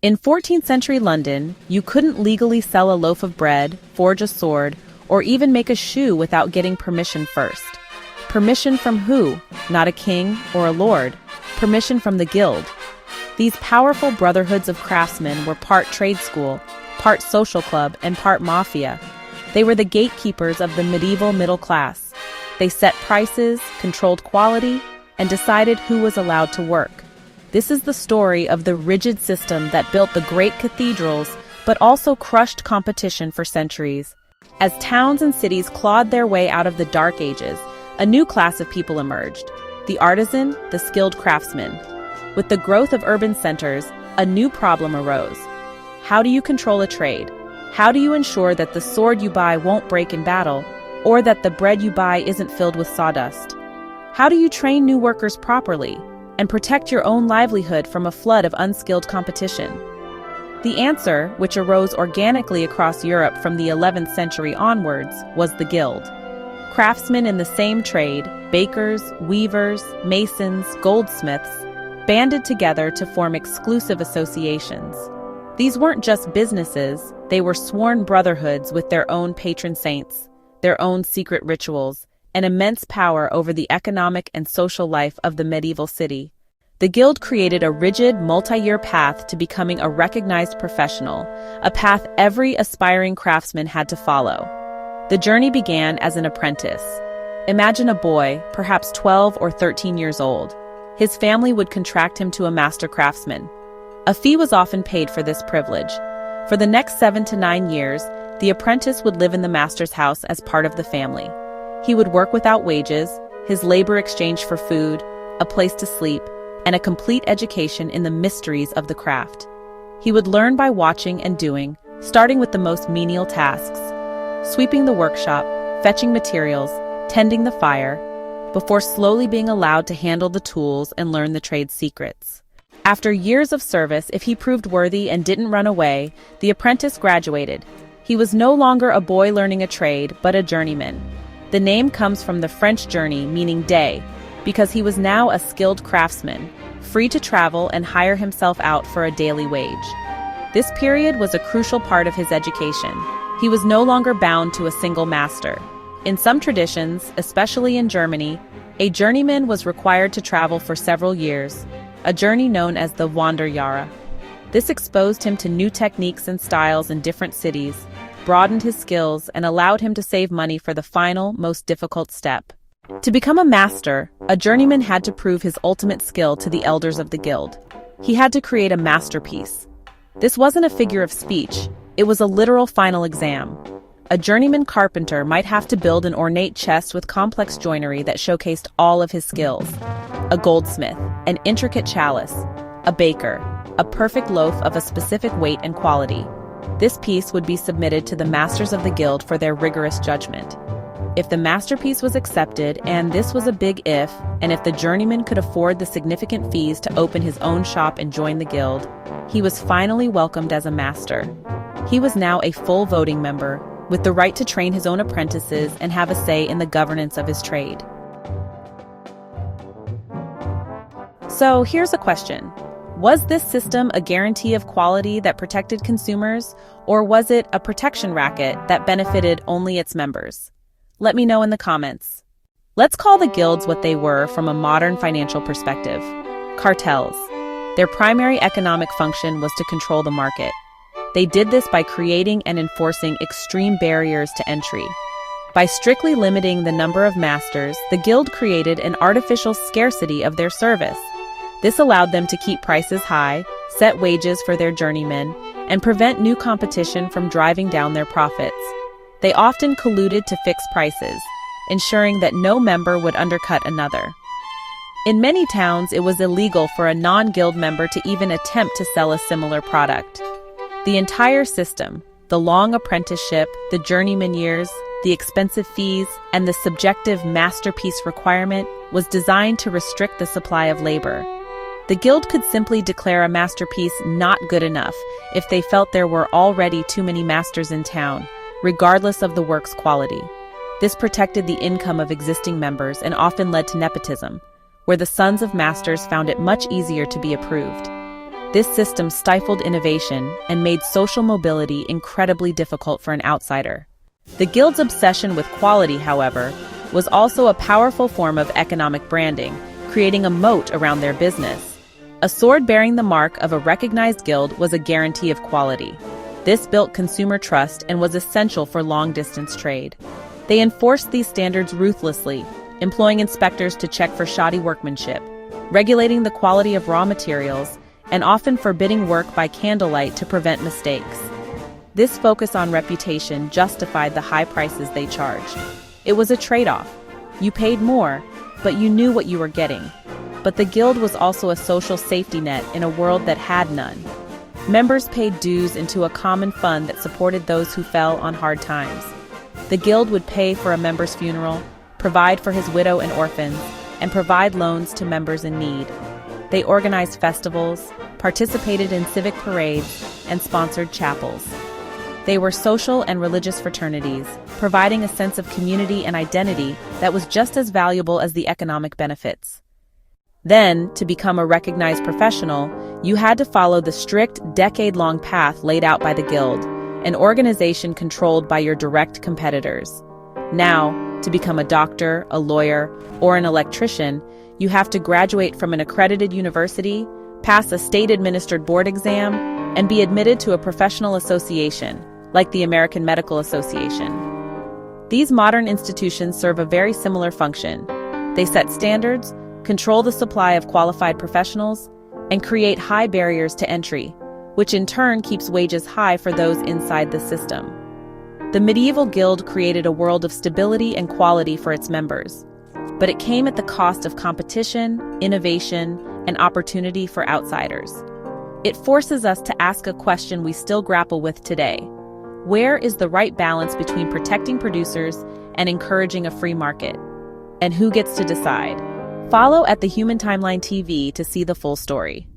In 14th century London, you couldn't legally sell a loaf of bread, forge a sword, or even make a shoe without getting permission first. Permission from who? Not a king or a lord. Permission from the guild. These powerful brotherhoods of craftsmen were part trade school, part social club, and part mafia. They were the gatekeepers of the medieval middle class. They set prices, controlled quality, and decided who was allowed to work. This is the story of the rigid system that built the great cathedrals, but also crushed competition for centuries. As towns and cities clawed their way out of the Dark Ages, a new class of people emerged: the artisan, the skilled craftsman. With the growth of urban centers, a new problem arose. How do you control a trade? How do you ensure that the sword you buy won't break in battle, or that the bread you buy isn't filled with sawdust? How do you train new workers properly and protect your own livelihood from a flood of unskilled competition? The answer, which arose organically across Europe from the 11th century onwards, was the guild. Craftsmen in the same trade, bakers, weavers, masons, goldsmiths, banded together to form exclusive associations. These weren't just businesses, they were sworn brotherhoods with their own patron saints, their own secret rituals, and immense power over the economic and social life of the medieval city. The guild created a rigid, multi-year path to becoming a recognized professional, a path every aspiring craftsman had to follow. The journey began as an apprentice. Imagine a boy, perhaps 12 or 13 years old. His family would contract him to a master craftsman. A fee was often paid for this privilege. For the next 7 to 9 years, the apprentice would live in the master's house as part of the family. He would work without wages, his labor exchanged for food, a place to sleep, and a complete education in the mysteries of the craft. He would learn by watching and doing, starting with the most menial tasks: sweeping the workshop, fetching materials, tending the fire, before slowly being allowed to handle the tools and learn the trade's secrets. After years of service, if he proved worthy and didn't run away, the apprentice graduated. He was no longer a boy learning a trade, but a journeyman. The name comes from the French journey, meaning day, because he was now a skilled craftsman, free to travel and hire himself out for a daily wage. This period was a crucial part of his education. He was no longer bound to a single master. In some traditions, especially in Germany, a journeyman was required to travel for several years, a journey known as the Wanderjahre. This exposed him to new techniques and styles in different cities, broadened his skills, and allowed him to save money for the final, most difficult step. To become a master, a journeyman had to prove his ultimate skill to the elders of the guild. He had to create a masterpiece. This wasn't a figure of speech, it was a literal final exam. A journeyman carpenter might have to build an ornate chest with complex joinery that showcased all of his skills. A goldsmith, an intricate chalice. A baker, a perfect loaf of a specific weight and quality. This piece would be submitted to the masters of the guild for their rigorous judgment. If the masterpiece was accepted, and this was a big if, and if the journeyman could afford the significant fees to open his own shop and join the guild, he was finally welcomed as a master. He was now a full voting member, with the right to train his own apprentices and have a say in the governance of his trade. So here's a question. Was this system a guarantee of quality that protected consumers, or was it a protection racket that benefited only its members? Let me know in the comments. Let's call the guilds what they were from a modern financial perspective: cartels. Their primary economic function was to control the market. They did this by creating and enforcing extreme barriers to entry. By strictly limiting the number of masters, the guild created an artificial scarcity of their service. This allowed them to keep prices high, set wages for their journeymen, and prevent new competition from driving down their profits. They often colluded to fix prices, ensuring that no member would undercut another. In many towns, it was illegal for a non-guild member to even attempt to sell a similar product. The entire system, the long apprenticeship, the journeyman years, the expensive fees, and the subjective masterpiece requirement, was designed to restrict the supply of labor. The guild could simply declare a masterpiece not good enough if they felt there were already too many masters in town, regardless of the work's quality. This protected the income of existing members and often led to nepotism, where the sons of masters found it much easier to be approved. This system stifled innovation and made social mobility incredibly difficult for an outsider. The Guild's obsession with quality, however, was also a powerful form of economic branding, creating a moat around their business. A sword bearing the mark of a recognized guild was a guarantee of quality. This built consumer trust and was essential for long-distance trade. They enforced these standards ruthlessly, employing inspectors to check for shoddy workmanship, regulating the quality of raw materials, and often forbidding work by candlelight to prevent mistakes. This focus on reputation justified the high prices they charged. It was a trade-off. You paid more, but you knew what you were getting. But the Guild was also a social safety net in a world that had none. Members paid dues into a common fund that supported those who fell on hard times. The Guild would pay for a member's funeral, provide for his widow and orphans, and provide loans to members in need. They organized festivals, participated in civic parades, and sponsored chapels. They were social and religious fraternities, providing a sense of community and identity that was just as valuable as the economic benefits. Then, to become a recognized professional, you had to follow the strict, decade-long path laid out by the Guild, an organization controlled by your direct competitors. Now, to become a doctor, a lawyer, or an electrician, you have to graduate from an accredited university, pass a state-administered board exam, and be admitted to a professional association, like the American Medical Association. These modern institutions serve a very similar function. They set standards, control the supply of qualified professionals, and create high barriers to entry, which in turn keeps wages high for those inside the system. The medieval guild created a world of stability and quality for its members, but it came at the cost of competition, innovation, and opportunity for outsiders. It forces us to ask a question we still grapple with today. Where is the right balance between protecting producers and encouraging a free market? And who gets to decide? Follow at The Human Timeline TV to see the full story.